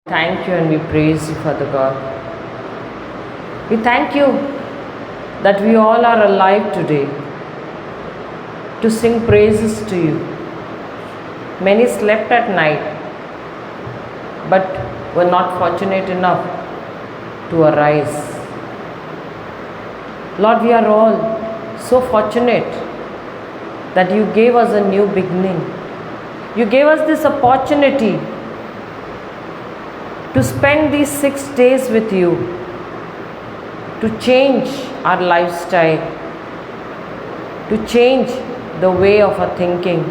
Thank you and we praise you, Father God. We thank you that we all are alive today to sing praises to you. Many slept at night but were not fortunate enough to arise. Lord, we are all so fortunate that you gave us a new beginning. You gave us this opportunity to spend these 6 days with you, to change our lifestyle, to change the way of our thinking.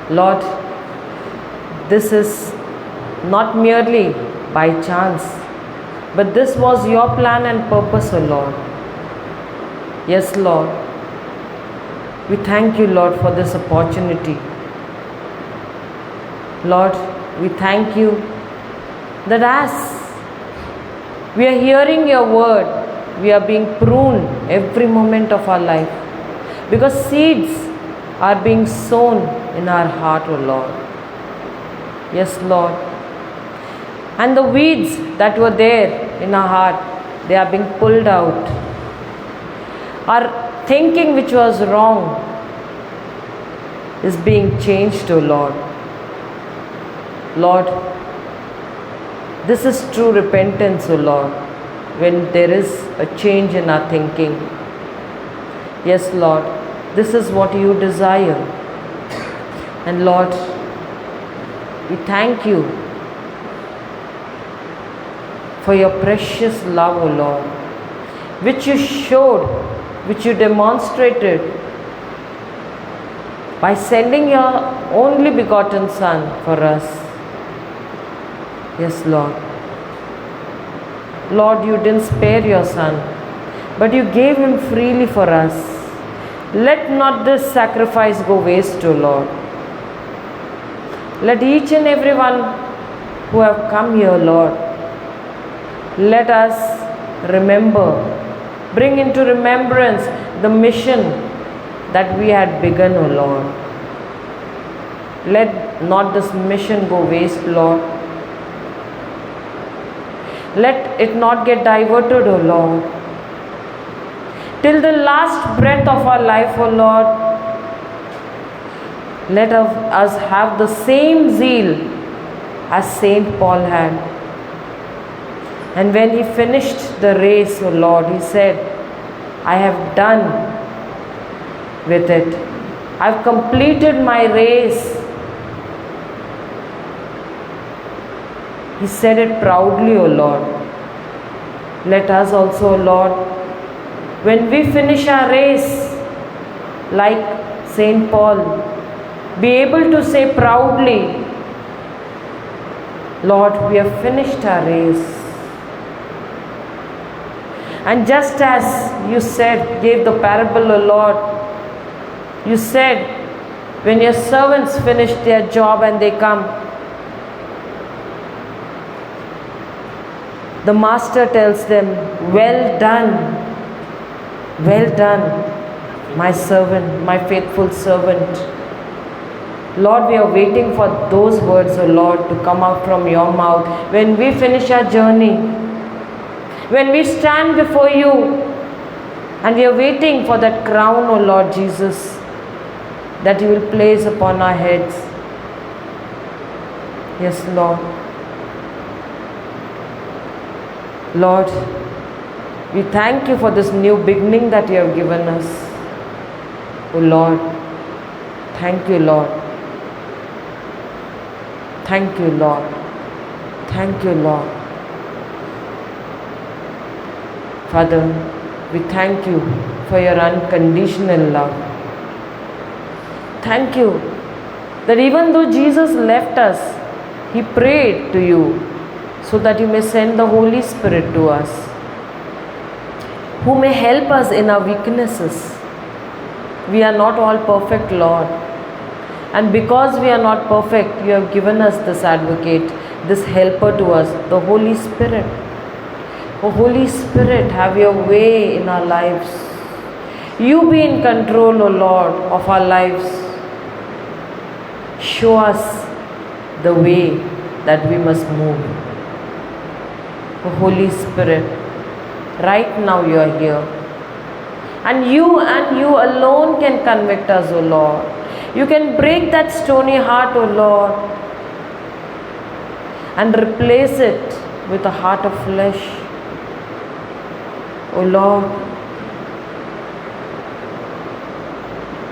Lord, this is not merely by chance, but this was your plan and purpose, O Lord. Yes, Lord. We thank you, Lord, for this opportunity. Lord, we thank you that as we are hearing your word, we are being pruned every moment of our life, because seeds are being sown in our heart, O Lord. Yes, Lord. And the weeds that were there in our heart, they are being pulled out. Our thinking which was wrong is being changed, O Lord. Lord, this is true repentance, O Lord, when there is a change in our thinking. Yes, Lord, this is what you desire. And Lord, we thank you for your precious love, O Lord, which you showed, which you demonstrated by sending your only begotten Son for us. Yes, Lord. Lord, you didn't spare your Son, but you gave him freely for us. Let not this sacrifice go waste, O Lord. Let each and every one who have come here, Lord, let us remember, bring into remembrance the mission that we had begun, O Lord. Let not this mission go waste, Lord. Let it not get diverted, O Lord. Till the last breath of our life, O Lord, let us have the same zeal as Saint Paul had. And when he finished the race, O Lord, he said, I have done with it. I have completed my race. He said it proudly, O Lord. Let us also, Lord, when we finish our race, like Saint Paul, be able to say proudly, Lord, we have finished our race. And just as you said, gave the parable, O Lord, you said, when your servants finish their job and they come, the master tells them, well done, my servant, my faithful servant. Lord, we are waiting for those words, O Lord, to come out from your mouth. When we finish our journey, when we stand before you, and we are waiting for that crown, O Lord Jesus, that you will place upon our heads. Yes, Lord. Lord, we thank you for this new beginning that you have given us. Oh Lord, thank you, Lord. Thank you, Lord. Thank you, Lord. Father, we thank you for your unconditional love. Thank you that even though Jesus left us, he prayed to you so that you may send the Holy Spirit to us, who may help us in our weaknesses. We are not all perfect, Lord. And because we are not perfect, you have given us this advocate, this helper to us, the Holy Spirit. Oh, Holy Spirit, have your way in our lives. You be in control, O Lord, of our lives. Show us the way. that we must move. Oh, Holy Spirit, right now you are here. And you alone can convict us, O Lord. You can break that stony heart, O Lord, and replace it with a heart of flesh. O Lord,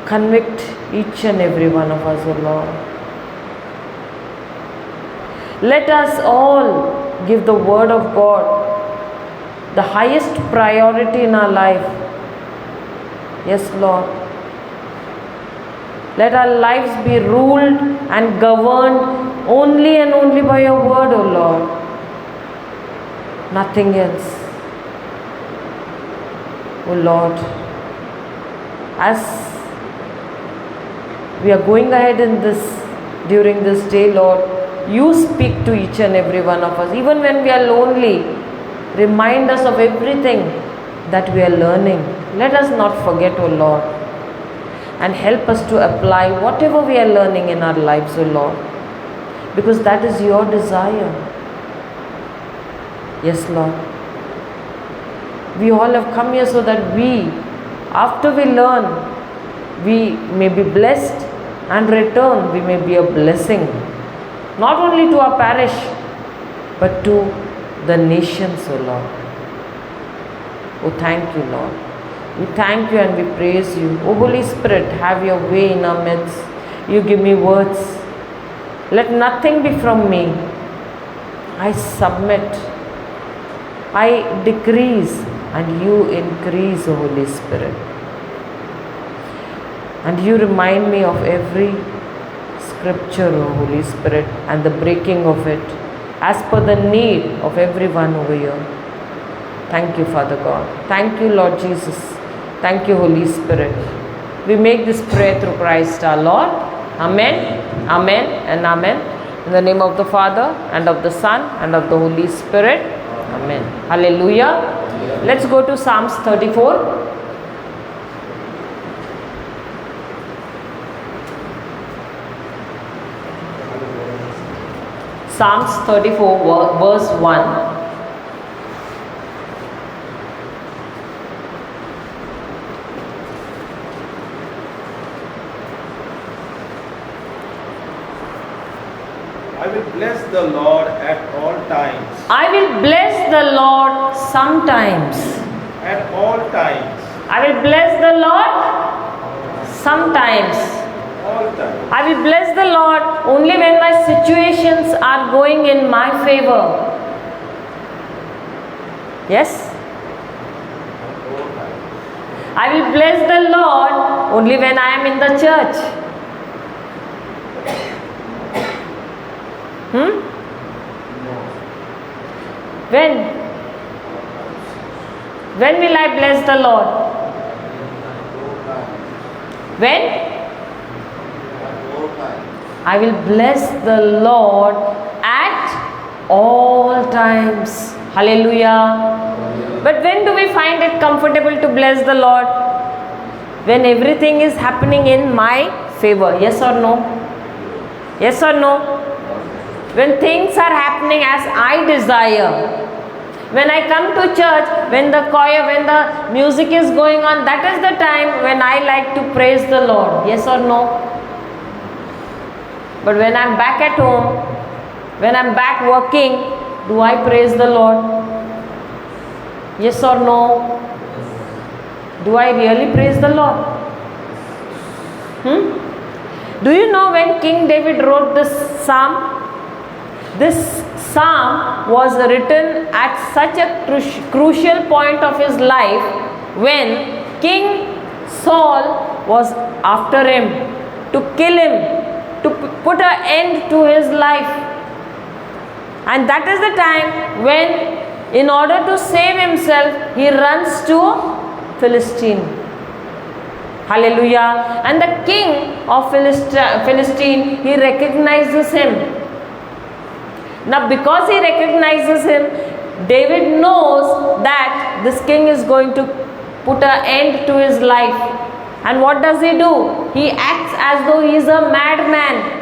convict each and every one of us, O Lord. Let us all give the Word of God the highest priority in our life. Yes, Lord. Let our lives be ruled and governed only and only by your Word, O Lord. Nothing else. O Lord, as we are going ahead in this, during this day, Lord, you speak to each and every one of us. Even when we are lonely, remind us of everything that we are learning. Let us not forget, O Lord, and help us to apply whatever we are learning in our lives, O Lord, because that is your desire. Yes, Lord. We all have come here so that we, after we learn, we may be blessed, and return we may be a blessing, not only to our parish, but to the nations, O Lord. Oh, thank you, Lord. We thank you and we praise you. Oh, Holy Spirit, have your way in our midst. You give me words. Let nothing be from me. I submit. I decrease and you increase, O Holy Spirit. And you remind me of every scripture, O Holy Spirit, and the breaking of it as per the need of everyone over here. Thank you, Father God. Thank you, Lord Jesus. Thank you, Holy Spirit. We make this prayer through Christ our Lord. Amen, amen, and amen. In the name of the Father, and of the Son, and of the Holy Spirit. Amen. Hallelujah. Let's go to Psalms 34. Psalms 34, verse 1. I will bless the Lord at all times. I will bless the Lord sometimes. At all times. I will bless the Lord sometimes. All times. I will bless the Lord only when my situations are going in my favor. Yes? I will bless the Lord only when I am in the church. When? When will I bless the Lord? When? I will bless the Lord at all times. Hallelujah. But when do we find it comfortable to bless the Lord? When everything is happening in my favor. Yes or no? Yes or no? When things are happening as I desire. When I come to church, when the choir, when the music is going on, that is the time when I like to praise the Lord. Yes or no? But when I'm back at home, when I'm back working, do I praise the Lord? Yes or no? Do I really praise the Lord? Do you know when King David wrote this psalm? This psalm was written at such a crucial point of his life when King Saul was after him to kill him, to put an end to his life. And that is the time when, in order to save himself, he runs to Philistine. Hallelujah. And the king of Philistine, he recognizes him. Now because he recognizes him, David knows that this king is going to put an end to his life. And what does he do? He acts as though he is a madman.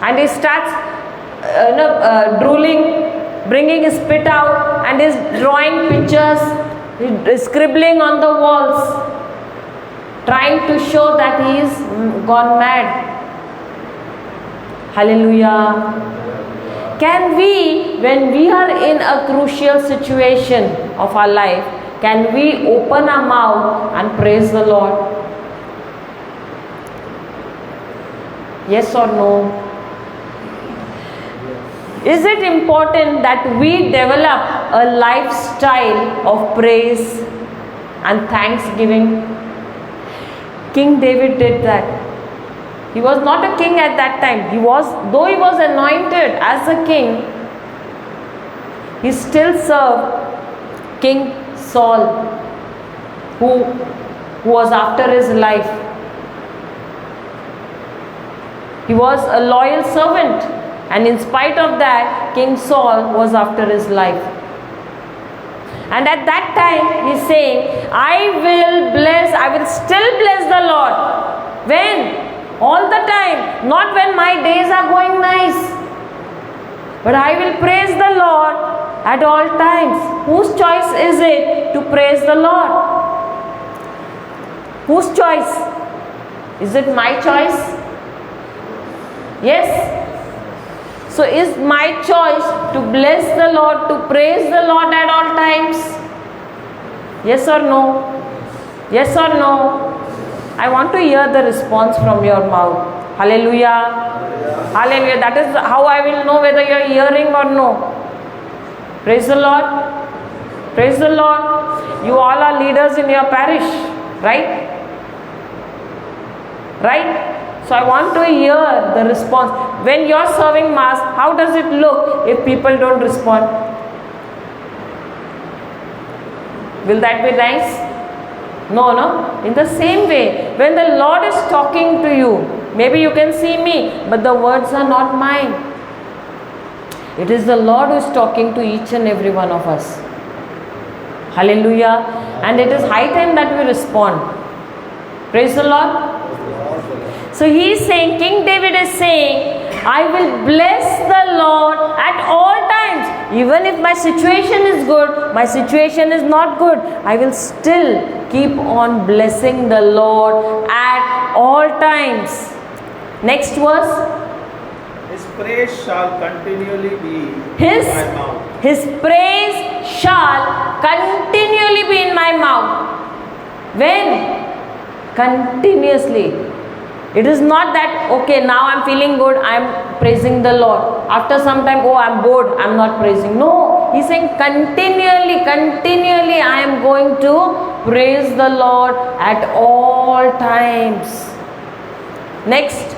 And he starts drooling, bringing his spit out, and is drawing pictures, scribbling on the walls, trying to show that he is gone mad. Hallelujah. Can we, when we are in a crucial situation of our life, can we open our mouth and praise the Lord? Yes or no? Is it important that we develop a lifestyle of praise and thanksgiving? King David did that. He was not a king at that time. Though he was anointed as a king, he still served King Saul, who was after his life. He was a loyal servant, and in spite of that, King Saul was after his life. And at that time, he's saying, I will still bless the Lord. When? All the time. Not when my days are going nice. But I will praise the Lord at all times. Whose choice is it to praise the Lord? Whose choice? Is it my choice? Yes? So is my choice to bless the Lord, to praise the Lord at all times? Yes or no? Yes or no? I want to hear the response from your mouth. Hallelujah. Hallelujah. That is how I will know whether you are hearing or no. Praise the Lord. Praise the Lord. You all are leaders in your parish, right? Right? So I want to hear the response. When you are serving Mass, how does it look if people don't respond? Will that be nice? No, no. In the same way, when the Lord is talking to you, maybe you can see me, but the words are not mine. It is the Lord who is talking to each and every one of us. Hallelujah. And it is high time that we respond. Praise the Lord. So he is saying, King David is saying, I will bless the Lord at all times. Even if my situation is good, my situation is not good, I will still keep on blessing the Lord at all times. Next verse. His praise shall continually be in my mouth. His praise shall continually be in my mouth. When? Continuously. It is not that, okay, now I'm feeling good, I'm praising the Lord. After some time, oh, I'm bored, I'm not praising. No, he's saying continually, I am going to praise the Lord at all times. Next.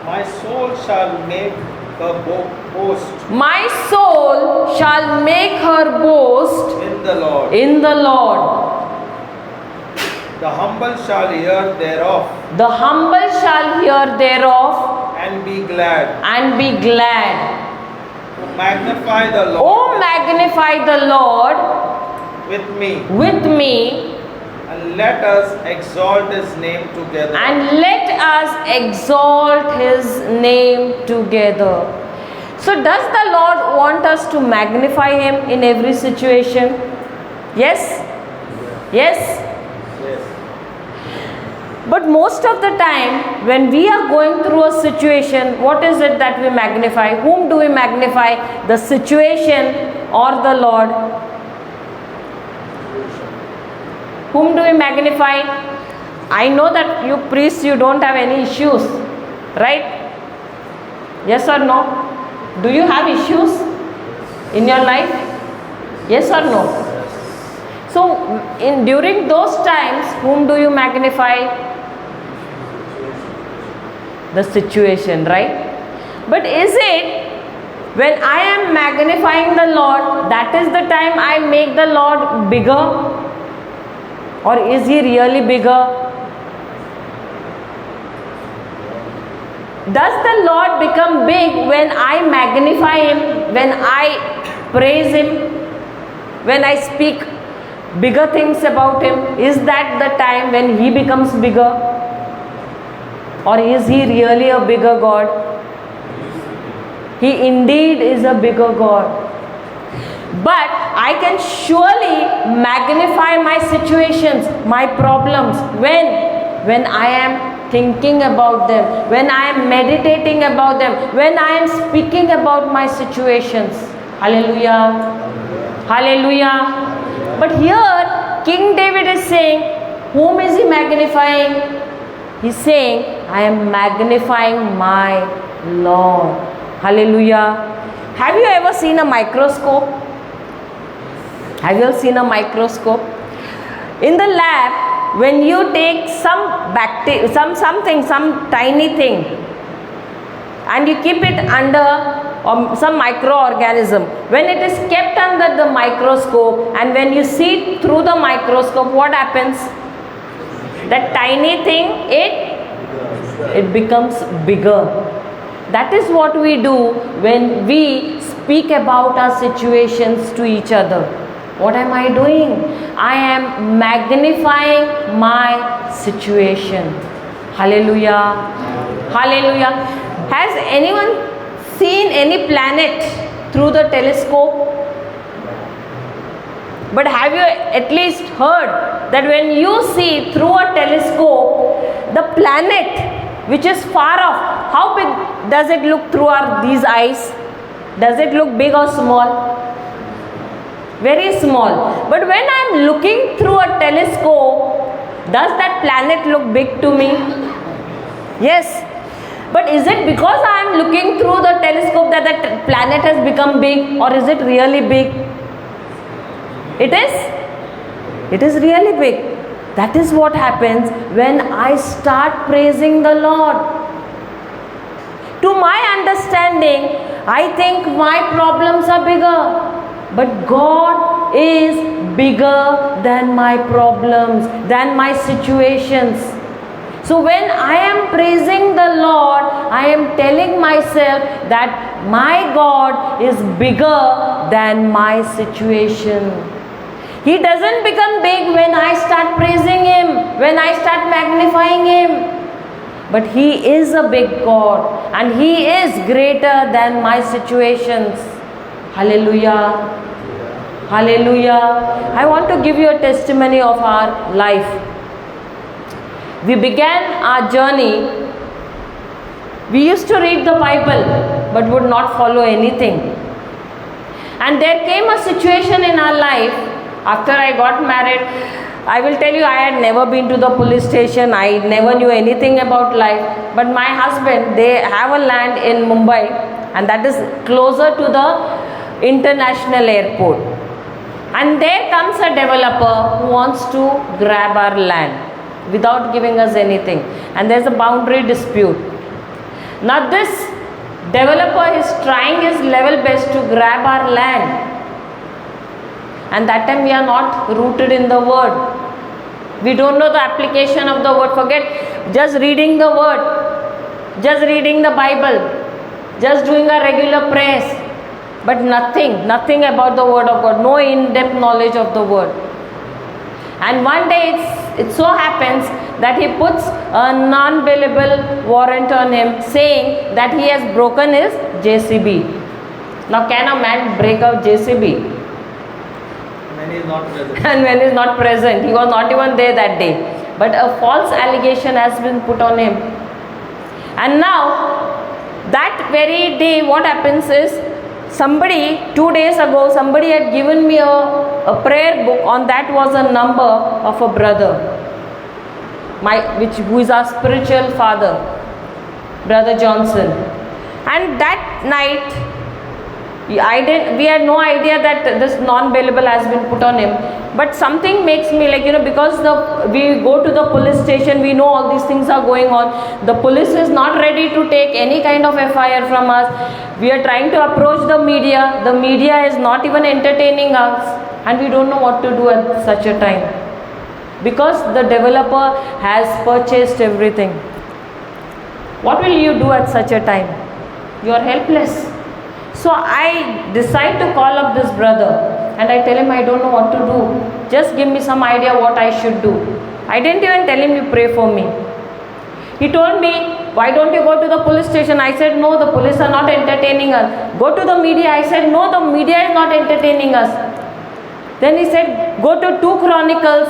My soul shall make her boast. My soul shall make her boast in the Lord. In the Lord. The humble shall hear thereof. The humble shall hear thereof. And be glad. And be glad. Oh, magnify the Lord. Oh, magnify the Lord. With me. With me. And let us exalt His name together. And let us exalt His name together. So does the Lord want us to magnify Him in every situation? Yes? Yes? But most of the time, when we are going through a situation, what is it that we magnify? Whom do we magnify? The situation or the Lord? Whom do we magnify? I know that you priests, you don't have any issues, right? Yes or no? Do you have issues in your life? Yes or no? So, during those times, whom do you magnify? The situation, right? But is it when I am magnifying the Lord, that is the time I make the Lord bigger? Or is He really bigger? Does the Lord become big when I magnify Him, when I praise Him, when I speak bigger things about Him? Is that the time when He becomes bigger? Or is He really a bigger God? He indeed is a bigger God. But I can surely magnify my situations, my problems, when I am thinking about them, when I am meditating about them, when I am speaking about my situations. Hallelujah. Hallelujah. But here King David is saying, whom is he magnifying? He's saying, I am magnifying my Lord. Hallelujah. Have you ever seen a microscope? Have you ever seen a microscope? In the lab, when you take some tiny thing, and you keep it under some microorganism, when it is kept under the microscope, and when you see through the microscope, what happens? That tiny thing, it becomes bigger. That is what we do when we speak about our situations to each other. What am I doing? I am magnifying my situation. Hallelujah. Hallelujah. Has anyone seen any planet through the telescope? But have you at least heard that when you see through a telescope, the planet which is far off, how big does it look through these eyes? Does it look big or small? Very small. But when I am looking through a telescope, does that planet look big to me? Yes. But is it because I am looking through the telescope that the planet has become big, or is it really big? It is? It is really big. That is what happens when I start praising the Lord. To my understanding, I think my problems are bigger. But God is bigger than my problems, than my situations. So when I am praising the Lord, I am telling myself that my God is bigger than my situation. He doesn't become big when I start praising Him, when I start magnifying Him. But He is a big God, and He is greater than my situations. Hallelujah. Hallelujah. I want to give you a testimony of our life. We began our journey. We used to read the Bible but would not follow anything. And there came a situation in our life after I got married. I will tell you, I had never been to the police station. I never knew anything about life. But my husband, they have a land in Mumbai, and that is closer to the international airport. And there comes a developer who wants to grab our land without giving us anything. And there's a boundary dispute. Now this developer is trying his level best to grab our land. And that time we are not rooted in the word. We don't know the application of the word. Forget just reading the word, just reading the Bible, just doing a regular prayers. But nothing about the word of God, no in-depth knowledge of the word. And one day it so happens that he puts a non-bailable warrant on him saying that he has broken his JCB. Now can a man break a JCB? When he is not present. And when he is not present, he was not even there that day. But a false allegation has been put on him. And now, that very day, what happens is, 2 days ago, somebody had given me a prayer book. On that was a number of a brother, who is our spiritual father, Brother Johnson. And that night, we had no idea that this non-bailable has been put on him. But something makes me because we go to the police station, we know all these things are going on. The police is not ready to take any kind of FIR from us. We are trying to approach the media. The media is not even entertaining us. And we don't know what to do at such a time. Because the developer has purchased everything. What will you do at such a time? You are helpless. So I decide to call up this brother and I tell him I don't know what to do. Just give me some idea what I should do. I didn't even tell him you pray for me. He told me why don't you go to the police station? I said, no, the police are not entertaining us. Go to the media. I said, no, the media is not entertaining us. Then he said, go to 2 Chronicles,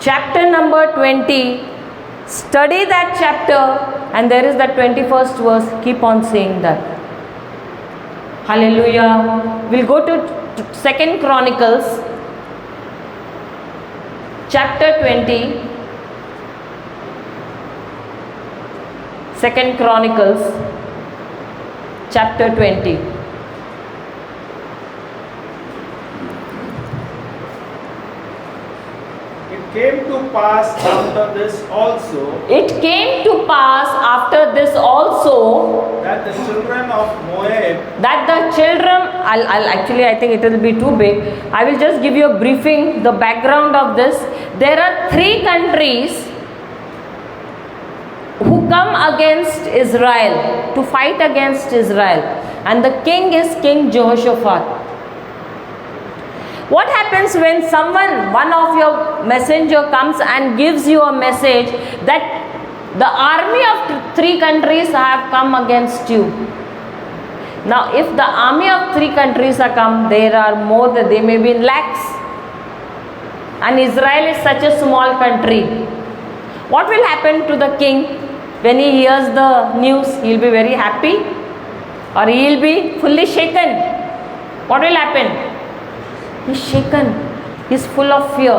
chapter number 20. Study that chapter, and there is that 21st verse. Keep on saying that. Hallelujah. We'll go to 2 Chronicles, chapter 20. 2 Chronicles, chapter 20. It came to pass after this also It came to pass after this also that the children of Moab that the children, I think it will be too big. I will just give you a briefing, the background of this. There are 3 countries who come against Israel, to fight against Israel, and the king is King Jehoshaphat. What happens when one of your messenger comes and gives you a message that the army of 3 countries have come against you? Now, if the army of 3 countries are come, there are more than, they may be in lakhs, and Israel is such a small country. What will happen to the king when he hears the news? He will be very happy, or he will be fully shaken. What will happen? He's shaken. He's full of fear.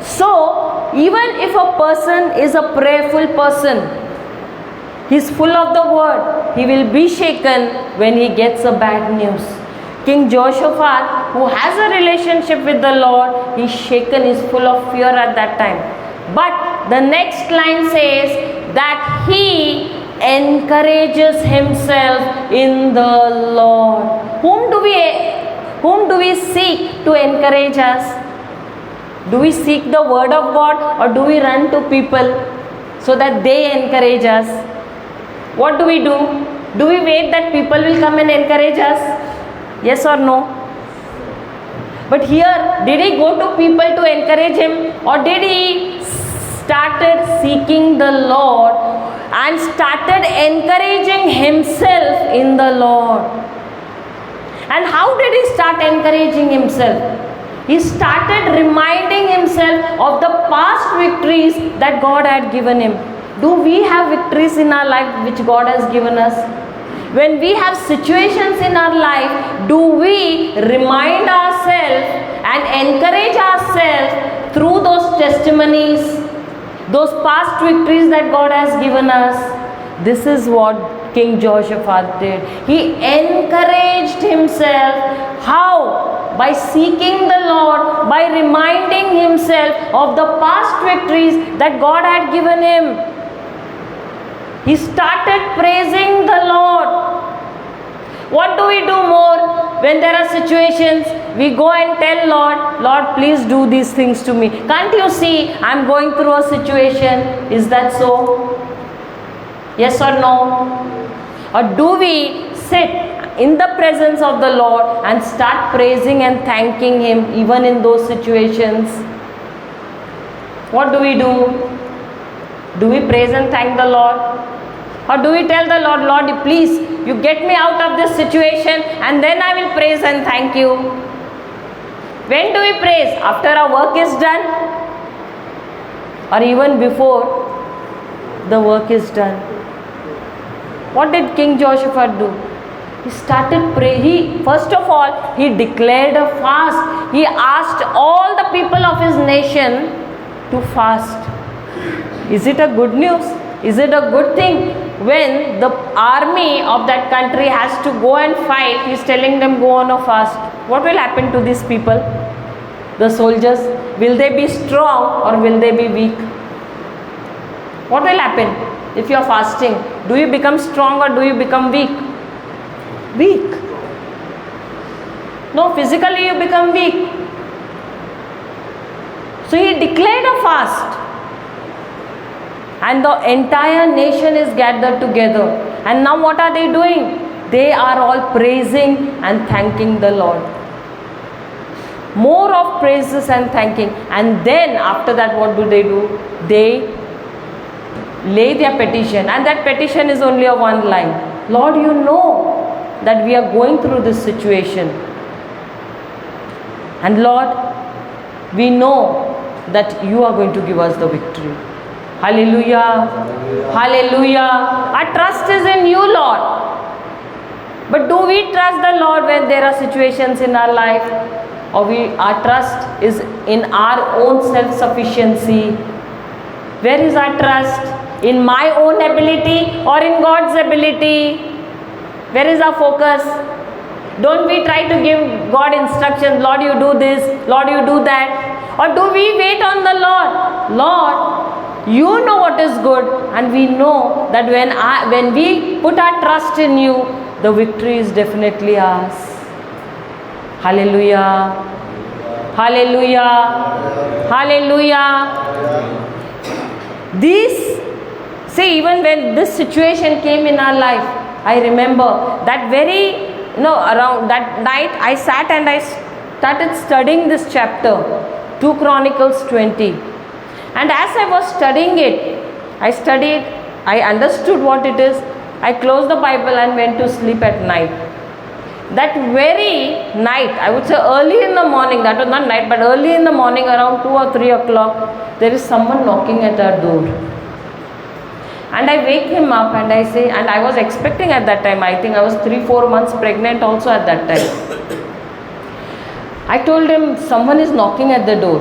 So, even if a person is a prayerful person, he's full of the word, he will be shaken when he gets a bad news. King Jehoshaphat, who has a relationship with the Lord, he's shaken, he's full of fear at that time. But the next line says that he encourages himself in the Lord. Whom do we seek to encourage us? Do we seek the word of God, or do we run to people so that they encourage us? What do? Do we wait that people will come and encourage us? Yes or no? But here, did he go to people to encourage him, or did he started seeking the Lord and started encouraging himself in the Lord? And how did he start encouraging himself? He started reminding himself of the past victories that God had given him. Do we have victories in our life which God has given us? When we have situations in our life, do we remind ourselves and encourage ourselves through those testimonies, those past victories that God has given us? This is what King Jehoshaphat did. He encouraged himself. How? By seeking the Lord, by reminding himself of the past victories that God had given him. He started praising the Lord. What do we do more when there are situations? We go and tell Lord, Lord, please do these things to me. Can't you see I'm going through a situation? Is that so? Yes or no? Or do we sit in the presence of the Lord and start praising and thanking Him even in those situations? What do? Do we praise and thank the Lord? Or do we tell the Lord, Lord, please, you get me out of this situation and then I will praise and thank you? When do we praise? After our work is done? Or even before the work is done? What did King Jehoshaphat do? He started praying. First of all, he declared a fast. He asked all the people of his nation to fast. Is it a good news? Is it a good thing? When the army of that country has to go and fight, he's telling them go on a fast. What will happen to these people? The soldiers, will they be strong or will they be weak? What will happen if you are fasting? Do you become strong or do you become weak? Weak. No, physically you become weak. So he declared a fast. And the entire nation is gathered together. And now what are they doing? They are all praising and thanking the Lord. More of praises and thanking. And then after that, what do? They lay their petition, and that petition is only a one line. Lord, you know that we are going through this situation. And Lord, we know that you are going to give us the victory. Hallelujah. Hallelujah. Our trust is in you, Lord. But do we trust the Lord when there are situations in our life? Or our trust is in our own self-sufficiency? Where is our trust? In my own ability or in God's ability? Where is our focus? Don't we try to give God instructions, Lord, you do this, Lord, you do that? Or do we wait on the Lord? Lord, you know what is good, and we know that when we put our trust in you, the victory is definitely ours. Hallelujah. Hallelujah. Hallelujah. Even when this situation came in our life, I remember that around that night, I sat and I started studying this chapter, 2 Chronicles 20. And as I was studying it, I understood what it is. I closed the Bible and went to sleep at night. That very night, I would say early in the morning, that was not night, but early in the morning around 2 or 3 o'clock, there is someone knocking at our door. And I wake him up and I say, and I was expecting at that time, I think I was 3-4 months pregnant also at that time. I told him, someone is knocking at the door.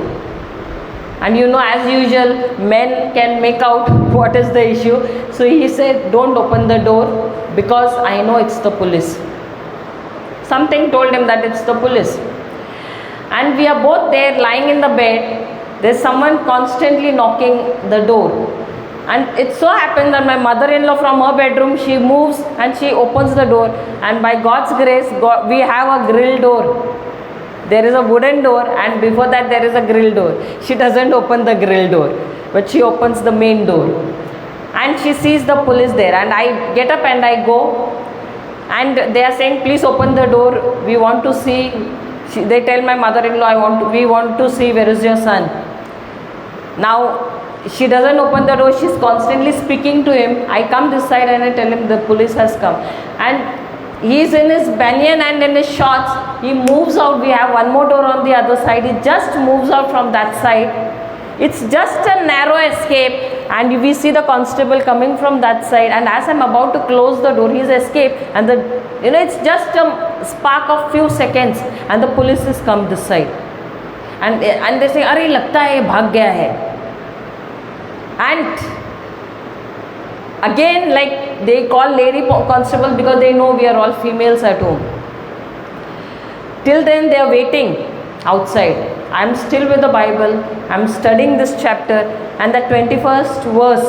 And as usual, men can make out what is the issue. So he said, don't open the door because I know it's the police. Something told him that it's the police. And we are both there lying in the bed. There's someone constantly knocking the door. And it so happened that my mother-in-law from her bedroom, she moves and she opens the door. And by God's grace, we have a grill door. There is a wooden door, and before that there is a grill door. She doesn't open the grill door, but she opens the main door. And she sees the police there. And I get up and I go. And they are saying, please open the door. We want to see. They tell my mother-in-law, we want to see where is your son. Now, she doesn't open the door. She's constantly speaking to him. I come this side and I tell him the police has come. And he's in his banyan and in his shorts. He moves out. We have one more door on the other side. He just moves out from that side. It's just a narrow escape. And we see the constable coming from that side. And as I'm about to close the door, he's escaped. And it's just a spark of few seconds. And the police has come this side. And they say, "Arey, lagta hai ye bhag gaya hai." And again, like they call lady constable because they know we are all females at home. Till then, they are waiting outside. I am still with the Bible. I am studying this chapter, and the 21st verse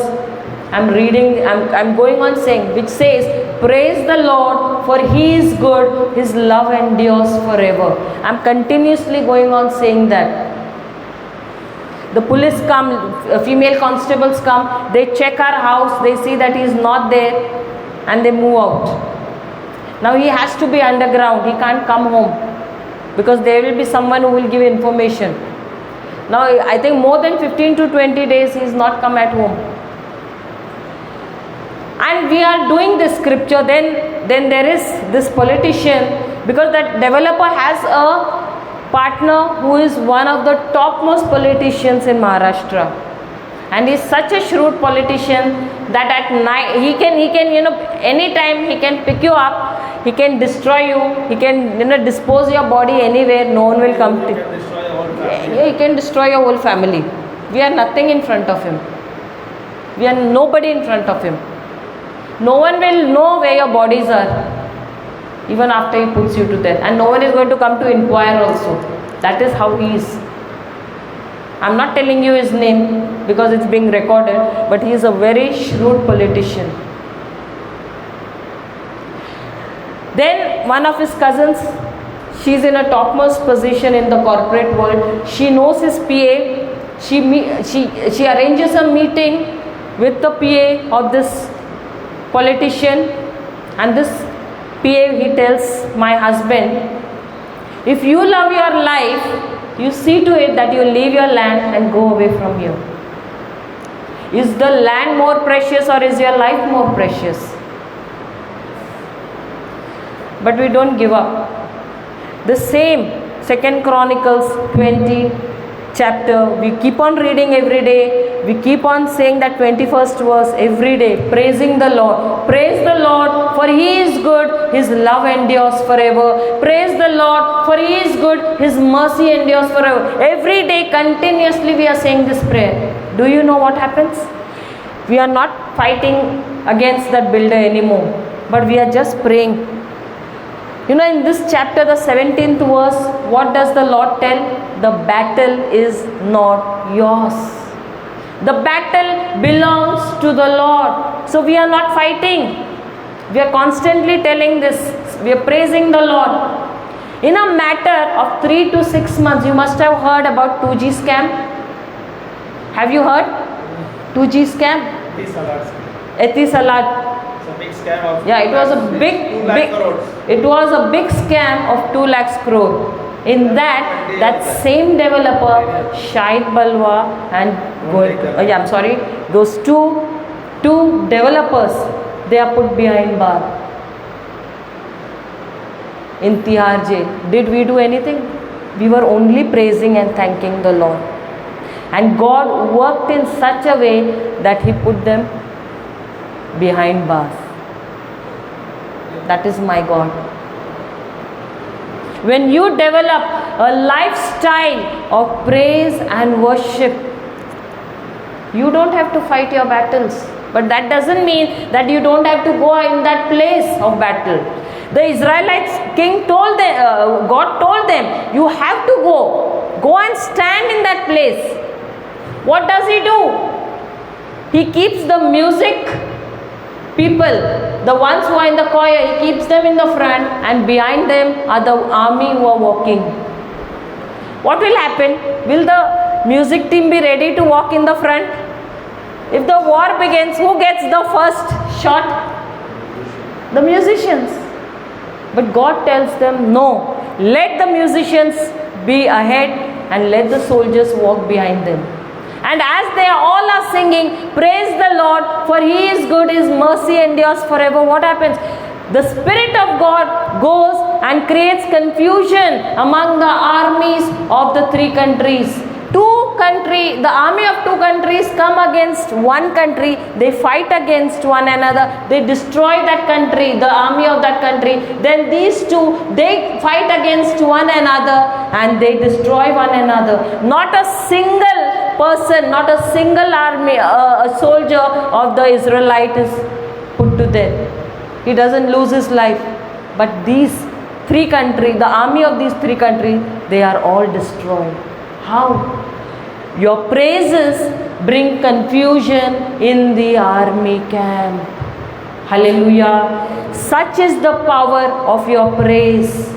I am reading. I am going on saying, which says, "Praise the Lord, for He is good. His love endures forever." I am continuously going on saying that. The police come, female constables come, they check our house, they see that he is not there, and they move out. Now he has to be underground, he can't come home, because there will be someone who will give information. Now I think more than 15 to 20 days he has not come at home. And we are doing this scripture, then there is this politician, because that developer has a partner who is one of the topmost politicians in Maharashtra, and he is such a shrewd politician that at night he can anytime he can pick you up, he can destroy you, he can dispose your body anywhere, no one will come to you. He can destroy your whole family. We are nothing in front of him. We are nobody in front of him. No one will know where your bodies are, even after he puts you to death, and no one is going to come to inquire also. That is how he is. I am not telling you his name because it's being recorded, but he is a very shrewd politician. Then one of his cousins, she is in a topmost position in the corporate world. She knows his PA. She arranges a meeting with the PA of this politician, and this PA, he tells my husband, if you love your life, you see to it that you leave your land and go away from here. Is the land more precious or is your life more precious? But we don't give up. The same, 2 Chronicles 20 chapter, we keep on reading every day. We keep on saying that 21st verse every day, praising the Lord. Praise the Lord, for He is good, His love endures forever. Praise the Lord, for He is good, His mercy endures forever. Every day, continuously we are saying this prayer. Do you know what happens? We are not fighting against that builder anymore, but we are just praying. You know, in this chapter, the 17th verse, what does the Lord tell? The battle is not yours. The battle belongs to the Lord. So we are not fighting. We are constantly telling this. We are praising the Lord. In a matter of 3 to 6 months, you must have heard about 2G scam. Have you heard? 2G scam? Etisalat. Big scam of It was a big it was a big scam of 2 lakhs crore. In that same developer, Shahid Balwa and those two developers, they are put behind bar in Tihar jail. Did we do anything? We were only praising and thanking the Lord. And God worked in such a way that He put them behind bars. That is my God. When you develop a lifestyle of praise and worship, you don't have to fight your battles. But that doesn't mean that you don't have to go in that place of battle. The Israelites, God told them, you have to go and stand in that place. What does He do? He keeps the music people, the ones who are in the choir, He keeps them in the front, and behind them are the army who are walking. What will happen? Will the music team be ready to walk in the front? If the war begins, who gets the first shot? The musicians. But God tells them, no, let the musicians be ahead and let the soldiers walk behind them. And as they all are singing, praise the Lord, for He is good, His mercy endures forever. What happens? The Spirit of God goes and creates confusion among the armies of the 3 countries. The army of 2 countries come against one country, they fight against one another, they destroy that country, the army of that country. Then these two, they fight against one another and they destroy one another. Not a single person, not a single army, a soldier of the Israelite is put to death. He doesn't lose his life. But these 3 countries, the army of these 3 countries, they are all destroyed. How? Your praises bring confusion in the army camp. Hallelujah. Such is the power of your praise.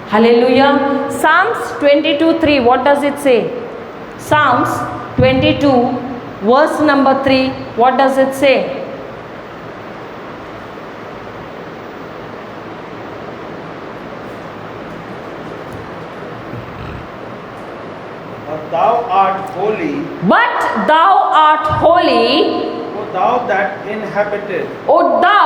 Hallelujah. Psalms 22:3, what does it say? Psalms 22, verse number 3, what does it say? Thou art holy. But thou art holy, O thou that inhabited. O thou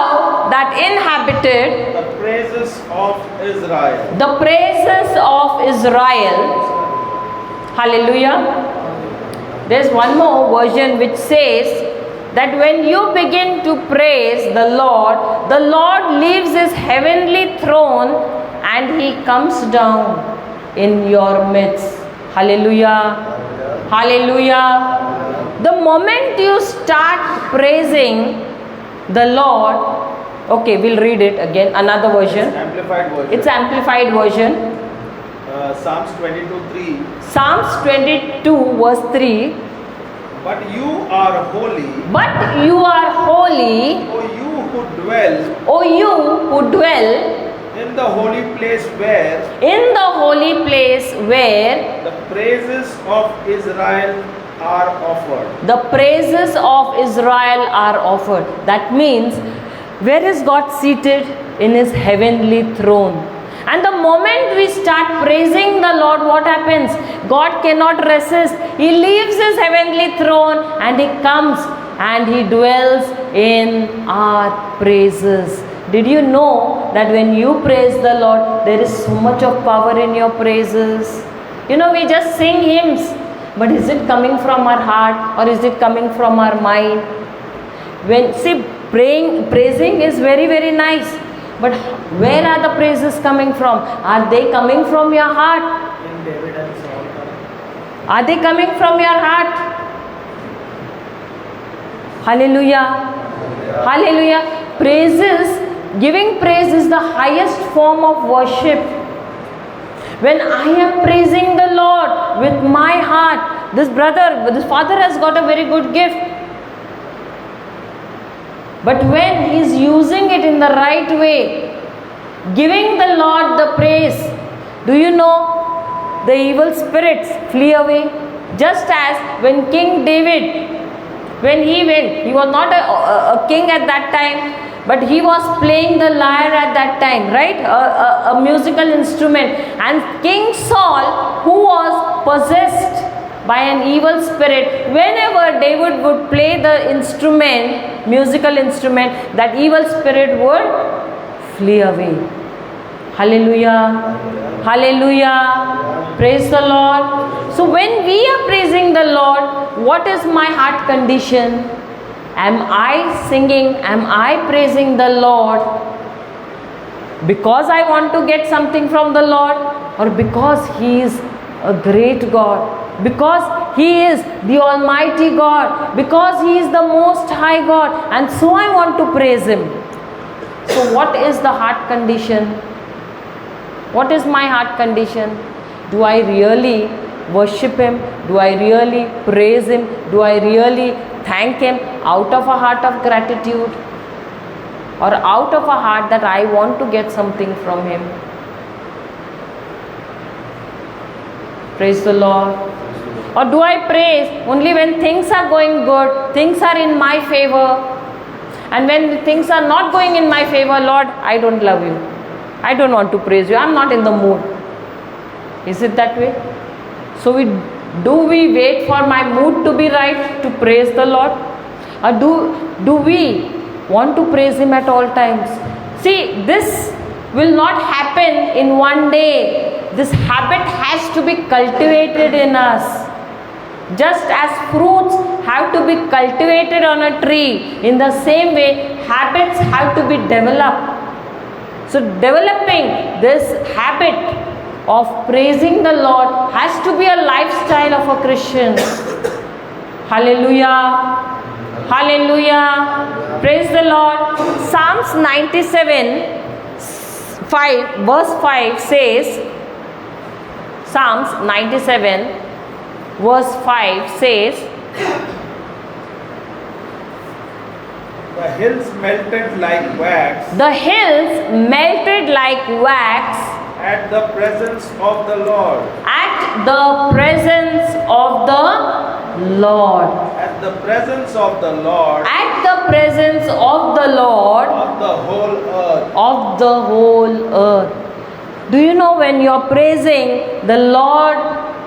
that inhabited The praises of Israel. the praises of Israel. Hallelujah. There's one more version which says that when you begin to praise the Lord leaves His heavenly throne and He comes down in your midst. Hallelujah. Hallelujah. The moment you start praising the Lord, okay, we'll read it again, another version. Amplified version. It's amplified version. Psalms 22:3. Psalms 22 verse 3. But you are holy. But you are holy, O you who dwell O you who dwell in the holy place where the praises of Israel are offered. the praises of Israel are offered. That means, where is God seated? In His heavenly throne. And the moment we start praising the Lord, what happens? God cannot resist. He leaves his heavenly throne and he comes and he dwells in our praises. Did you know that when you praise the Lord, there is so much of power in your praises? You know, we just sing hymns, but is it coming from our heart or is it coming from our mind? When see, praising is very, very nice, but where are the praises coming from? Are they coming from your heart? In David and Saul. Are they coming from your heart? Hallelujah. Hallelujah. Praises, giving praise is the highest form of worship. When I am praising the Lord with my heart, this father has got a very good gift. But when he is using it in the right way, giving the Lord the praise, do you know the evil spirits flee away? Just as when King David, when he went, he was not a king at that time, but he was playing the lyre at that time, right? A musical instrument. And King Saul, who was possessed by an evil spirit, whenever David would play the instrument, musical instrument, that evil spirit would flee away. Hallelujah. Hallelujah. Praise the Lord. So when we are praising the Lord, what is my heart condition? Am I singing? Am I praising the Lord because I want to get something from the Lord, or because He is a great God, because He is the Almighty God, because He is the Most High God, and so I want to praise Him? So what is the heart condition? What is my heart condition? Do I really worship Him? Do I really praise Him? Do I really thank Him out of a heart of gratitude, or out of a heart that I want to get something from Him? Praise the Lord. Or do I praise only when things are going good, things are in my favor, and when things are not going in my favor, Lord, I don't love you, I don't want to praise you, I'm not in the mood? Is it that way? So do we wait for my mood to be right to praise the Lord? Or do we want to praise Him at all times? See, this will not happen in one day. This habit has to be cultivated in us. Just as fruits have to be cultivated on a tree, in the same way, habits have to be developed. So developing this habit of praising the Lord has to be a lifestyle of a Christian. Hallelujah. Hallelujah. Praise the Lord. Psalms 97, 5, verse 5 says, Psalms 97, verse 5 says, the hills melted like wax. The hills melted like wax At the presence of the Lord. at the presence of the Lord. At the presence of the Lord. At the presence of the Lord Of the whole earth. of the whole earth. Do you know, when you are praising the Lord,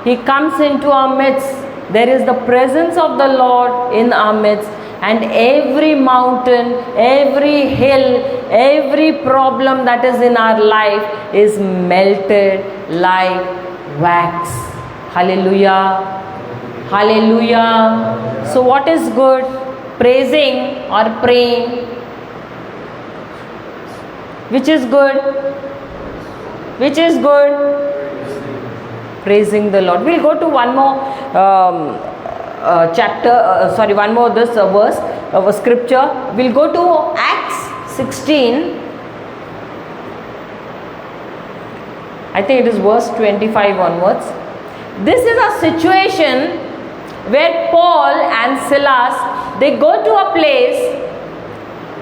He comes into our midst. There is the presence of the Lord in our midst. And every mountain, every hill, every problem that is in our life is melted like wax. Hallelujah. Hallelujah. So what is good? Praising or praying? Which is good? Which is good? Praising the Lord. We'll go to one more one more verse, scripture. We'll go to Acts 16. I think it is verse 25 onwards. This is a situation where Paul and Silas, they go to a place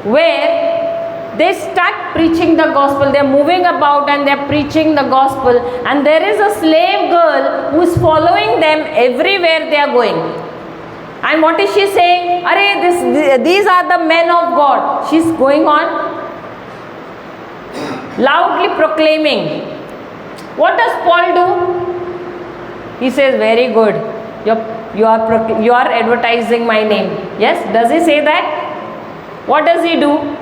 where they start preaching the gospel. They are moving about and they are preaching the gospel, and there is a slave girl who is following them everywhere they are going. And what is she saying? These are the men of God. She's going on loudly proclaiming. What does Paul do? He says, very good. You are advertising my name. Yes? Does he say that? What does he do?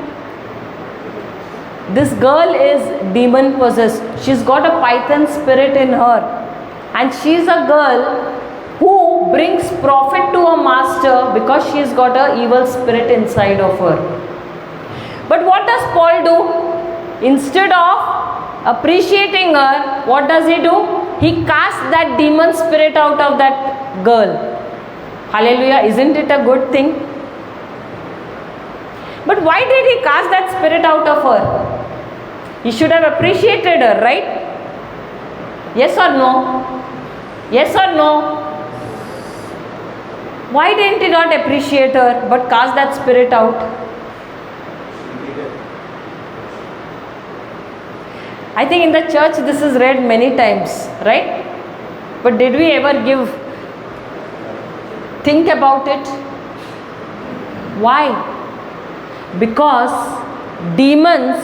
This girl is demon possessed. She's got a python spirit in her. And she's a girl who brings profit to a master because she's got an evil spirit inside of her. But what does Paul do? Instead of appreciating her, what does he do? He casts that demon spirit out of that girl. Hallelujah. Isn't it a good thing? But why did he cast that spirit out of her? He should have appreciated her, right? Yes or no? Yes or no? Why didn't he not appreciate her but cast that spirit out? I think in the church this is read many times, right? But did we ever think about it? Why? Because demons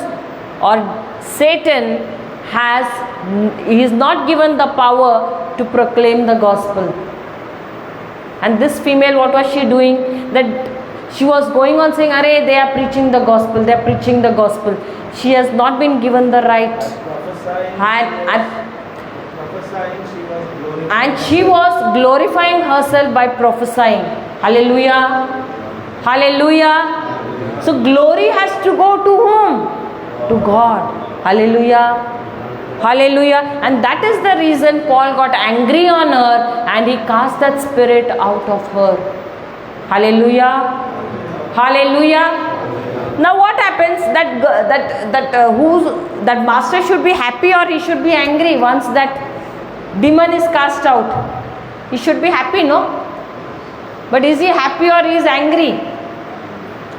or Satan he is not given the power to proclaim the gospel. And this female, what was she doing? That she was going on saying, "Arey, they are preaching the gospel, they are preaching the gospel." She has not been given the right. And she was glorifying herself by prophesying. Hallelujah. Hallelujah. So glory has to go to whom? To God. Hallelujah. Hallelujah. And that is the reason Paul got angry on her and he cast that spirit out of her. Hallelujah. Hallelujah. Now what happens? That master should be happy or he should be angry once that demon is cast out? He should be happy, no? But is he happy or he is angry?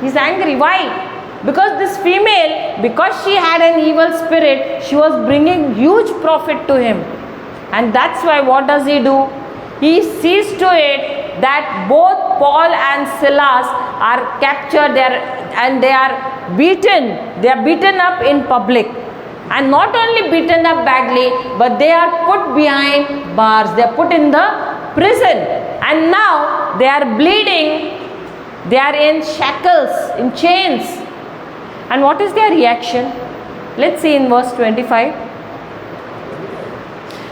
He's angry. Why? Because this female, because she had an evil spirit, she was bringing huge profit to him. And that's why what does he do? He sees to it that both Paul and Silas are captured and they are beaten. They are beaten up in public. And not only beaten up badly, but they are put behind bars. They are put in the prison. And now they are bleeding. They are in shackles, in chains. And what is their reaction? Let's see in verse 25.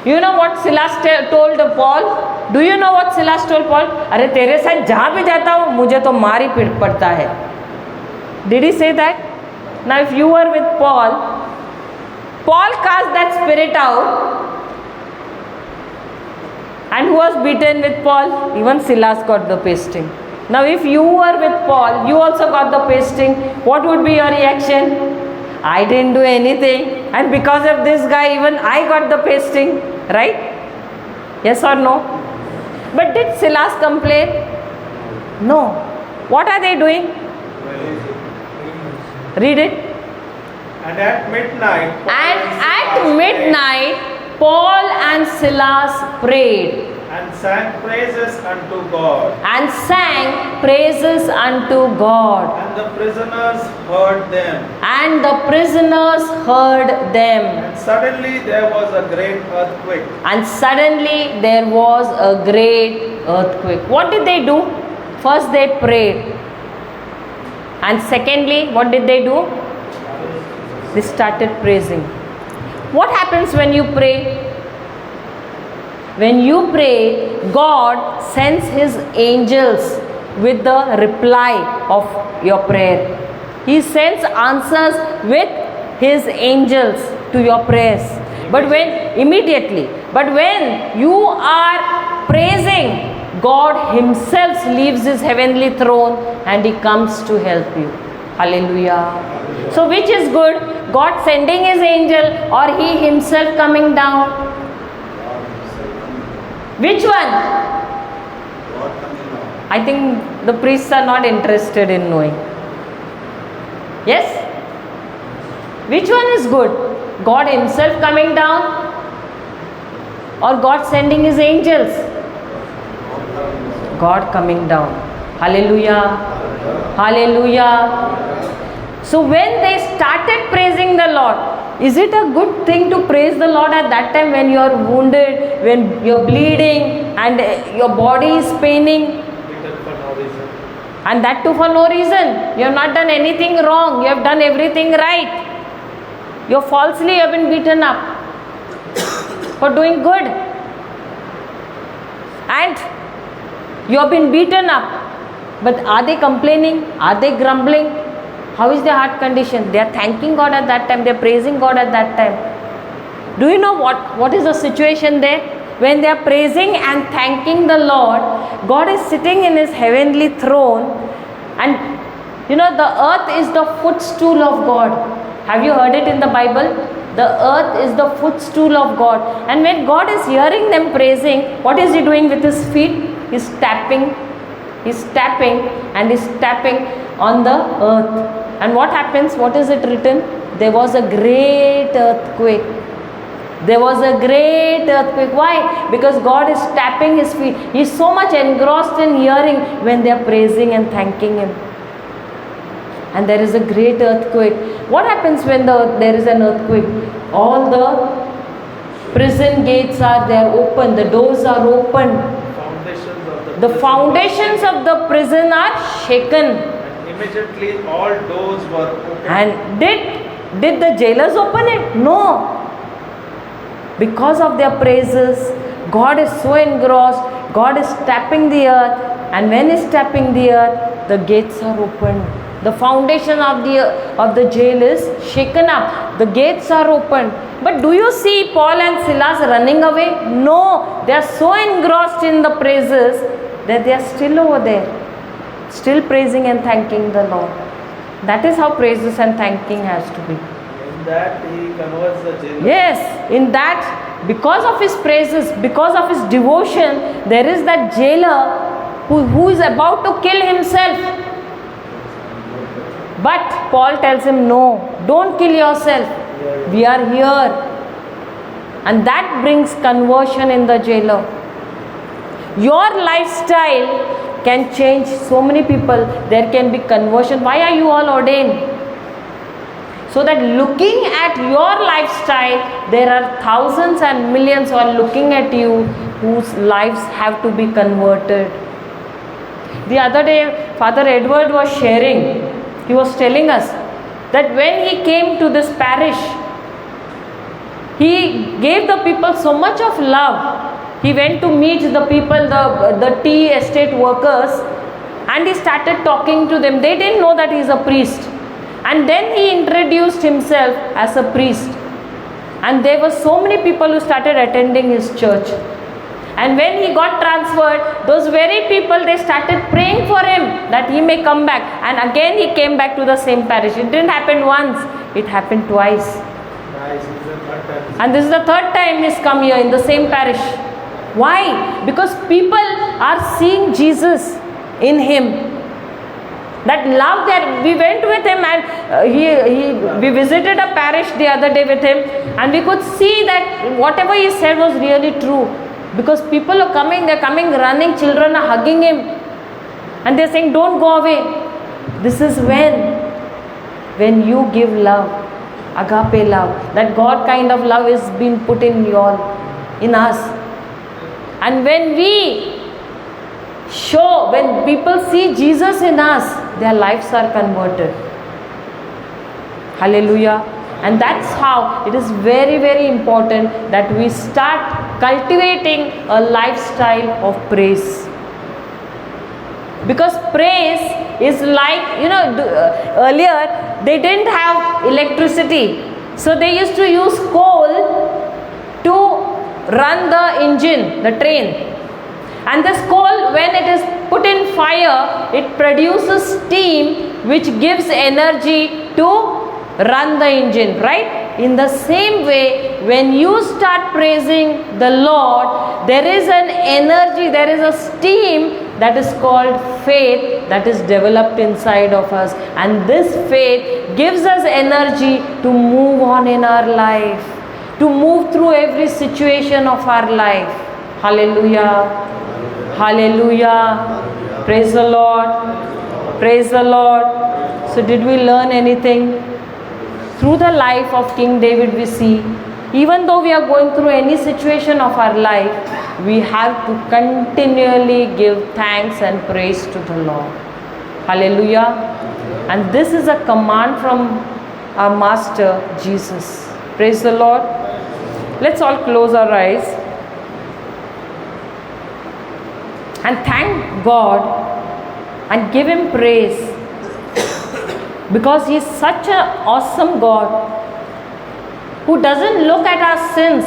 You know what Silas told Paul? Do you know what Silas told Paul? अरे तेरे साथ जहाँ भी जाता हूँ मुझे तो मार ही पड़ता है. Did he say that? Now if you were with Paul cast that spirit out. And who was beaten with Paul? Even Silas got the pasting. Now if you were with Paul, you also got the pasting. What would be your reaction? I didn't do anything. And because of this guy, even I got the pasting. Right? Yes or no? But did Silas complain? No. What are they doing? Read it. And at midnight, Paul and Silas prayed. And sang praises unto God. And sang praises unto God. And the prisoners heard them. And the prisoners heard them. And suddenly there was a great earthquake. And suddenly there was a great earthquake. What did they do? First they prayed. And secondly, what did they do? They started praising. What happens when you pray? When you pray, God sends His angels with the reply of your prayer. He sends answers with His angels to your prayers. But when you are praising, God Himself leaves His heavenly throne and He comes to help you. Hallelujah. So which is good? God sending His angel or He Himself coming down? Which one? I think the priests are not interested in knowing. Yes? Which one is good? God Himself coming down or God sending His angels? God coming down. Hallelujah. Hallelujah. So when they started praising the Lord, Is it a good thing to praise the Lord at that time when you are wounded, when you are bleeding and your body is paining? Beaten for no reason. And that too for no reason. You have not done anything wrong. You have done everything right. You falsely have been beaten up for doing good. And you have been beaten up. But are they complaining? Are they grumbling? How is their heart condition? They are thanking God at that time. They are praising God at that time. Do you know what is the situation there? When they are praising and thanking the Lord, God is sitting in His heavenly throne, and you know, the earth is the footstool of God. Have you heard it in the Bible? The earth is the footstool of God. And when God is hearing them praising, what is He doing with His feet? He's tapping. He's tapping and He's tapping on the earth. And what happens? What is it written? There was a great earthquake. There was a great earthquake. Why? Because God is tapping His feet. He is so much engrossed in hearing when they are praising and thanking Him. And there is a great earthquake. What happens when there is an earthquake? All the prison gates are there open. The doors are open. The foundations of the prison are shaken. And immediately all doors were opened. And did the jailers open it? No. Because of their praises, God is so engrossed. God is tapping the earth, and when He's tapping the earth, the gates are opened. The foundation of the jail is shaken up. The gates are opened. But do you see Paul and Silas running away? No. They are so engrossed in the praises that they are still over there, still praising and thanking the Lord. That is how praises and thanking has to be. In that He converts the jailer. Yes, in that, because of his praises, because of his devotion, there is that jailer who is about to kill himself. But Paul tells him, no, don't kill yourself. We are here. And that brings conversion in the jailer. Your lifestyle can change so many people. There can be conversion. Why are you all ordained? So that looking at your lifestyle, there are thousands and millions who are looking at you, whose lives have to be converted. The other day, Father Edward was sharing. He was telling us that when he came to this parish, he gave the people so much of love. He went to meet the people, the tea estate workers, and he started talking to them. They didn't know that he is a priest. And then he introduced himself as a priest. And there were so many people who started attending his church. And when he got transferred, those very people, they started praying for him that he may come back. And again he came back to the same parish. It didn't happen once, it happened twice. Nice. This is the third time. And this is the third time he's come here in the same parish. Why? Because people are seeing Jesus in him. That love that we went with him, and we visited a parish the other day with him, and we could see that whatever he said was really true. Because people are coming, they're coming running, children are hugging him, and they're saying, don't go away. This is when you give love, agape love, that God kind of love is being put in us. And when we show, when people see Jesus in us, their lives are converted. Hallelujah. And that's how it is very, very important that we start cultivating a lifestyle of praise. Because praise is like, earlier they didn't have electricity. So they used to use coal to run the engine, the train. And this coal, when it is put in fire, it produces steam which gives energy to run the engine, right? In the same way, when you start praising the Lord, there is an energy, there is a steam that is called faith that is developed inside of us. And this faith gives us energy to move on in our life, to move through every situation of our life. Hallelujah. Hallelujah. Praise the Lord. Praise the Lord. So did we learn anything? through the life of King David, we see, even though we are going through any situation of our life, we have to continually give thanks and praise to the Lord. Hallelujah. And this is a command from our Master Jesus. Praise the Lord. Let's all close our eyes and thank God and give Him praise, because He is such an awesome God who doesn't look at our sins.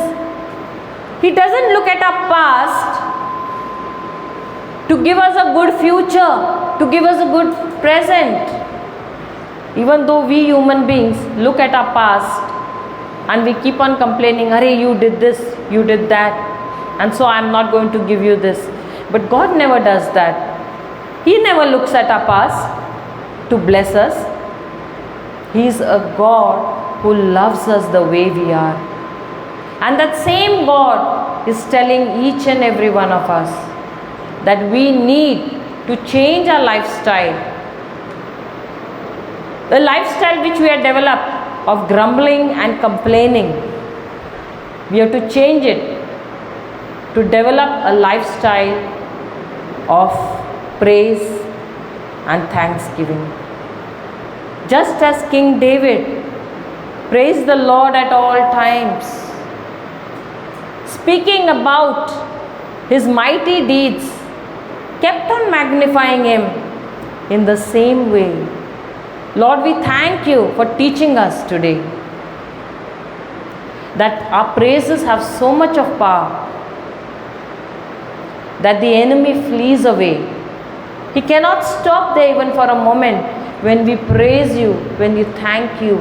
He doesn't look at our past to give us a good future, to give us a good present. Even though we human beings look at our past and we keep on complaining, "Arey, you did this, you did that, and so I'm not going to give you this." But God never does that. He never looks at our past to bless us. He is a God who loves us the way we are. And that same God is telling each and every one of us that we need to change our lifestyle. The lifestyle which we have developed of grumbling and complaining, we have to change it to develop a lifestyle of praise and thanksgiving. Just as King David praised the Lord at all times, speaking about His mighty deeds, kept on magnifying Him in the same way. Lord, we thank You for teaching us today that our praises have so much of power that the enemy flees away. He cannot stop there even for a moment when we praise You, when we thank You.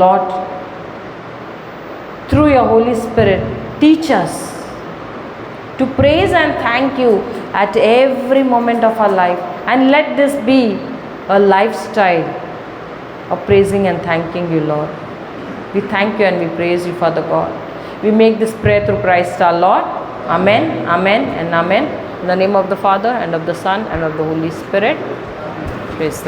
Lord, through Your Holy Spirit, teach us to praise and thank You at every moment of our life, and let this be a lifestyle of praising and thanking You, Lord. We thank You and we praise You, Father God. We make this prayer through Christ our Lord. Amen, amen, and amen. In the name of the Father, and of the Son, and of the Holy Spirit. Praise the Lord.